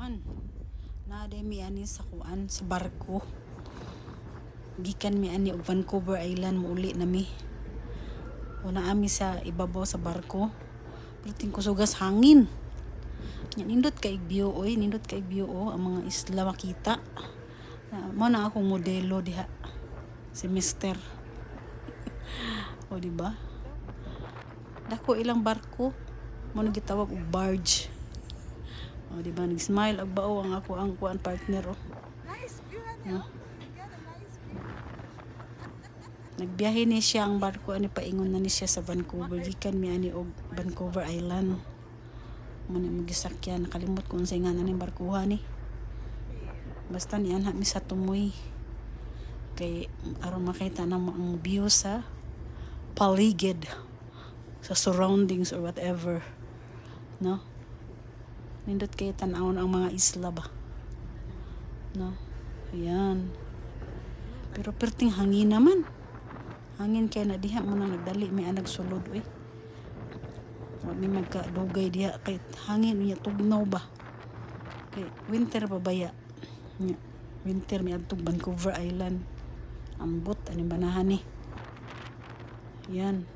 kuan. Naaday mi ani sa kuan sa barko. Gikan mi ani og Vancouver Island muuli nami. Una ami sa ibabaw sa barko. Perting kusugas hangin. Nindot kay view oy, nindot kay view ang mga isla makita. Mo na akong modelo diha. Si Mister. O di ba? Dako ilang barko. Mo na gitawag og barge. O di ba nag-smile og bao ang ako ang kuan partner oh. Nice view, No? You got a nice view. Nagbiyahe ni siya ang barko ani paingon na ni siya sa Vancouver. Gikan mi ani og Vancouver Island. Mo ni magisakyan nakalimot ko unsay nga ning barkuha ni. Basta ni anha mi sa tumoy. Kay aron makita na ang view sa paligid sa surroundings or whatever. No? Nindot kay tan-awon ang mga isla ba. No? Ayan. Pero perting hangin naman. Hangin kay na diha mo nang nagdali may anag sulod oy. Wa mi magkadugay diha kay hangin niya tugnaw ba. Kay winter pa baya. Nya winter mi adtog Vancouver Island. Ambot ani banahan ni. Yan.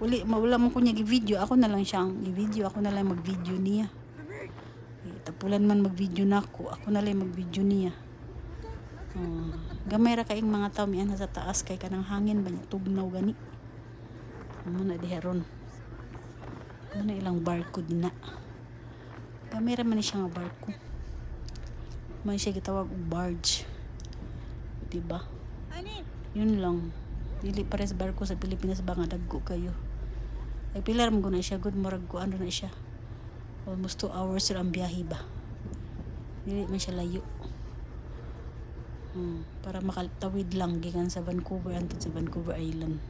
Uli mawala mo ko niya gi-video, ako na lang siyang i-video, ako na lang mag-video niya. Tapulan man mag-video na ako na lang mag-video niya. Gamay ra kaing mga tao mian sa taas kay kanang hangin ba niya tugnaw gani. Amo na diha ron. Amo na ilang barko din na. Gamay ra man ni siya nga barko. May siya gitawag og barge. Diba? Honey, Yun lang. Dili pares barko sa Pilipinas ba nga dagko kayo. Ay pilar mo na siya good murag ko ano na siya. Almost 2 hours sila ang biyahe ba. Dili man siya layo. Para makatawid lang gikan sa Vancouver antod sa Vancouver Island.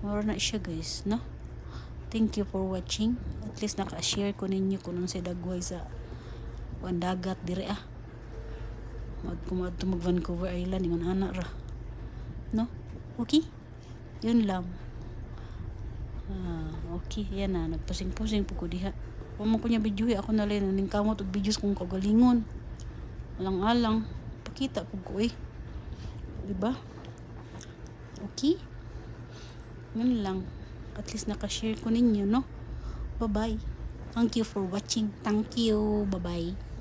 Mura na siya guys, no? Thank you for watching. At least naka-share ko ninyo kung anong sa dagway sa dagat dire Kumaad to mag Vancouver Island ingon ana ra. No? Okay? Yun lang. Okay, yan na. Nagpusing-pusing po ko diha. Kung mo ko niya video, ako na lang naning kamot og videos kung kagalingon. Alang-alang. Pakita po ko eh. Diba? Okay? Yun lang. At least nakashare ko ninyo, no? Bye-bye. Thank you for watching. Thank you. Bye-bye.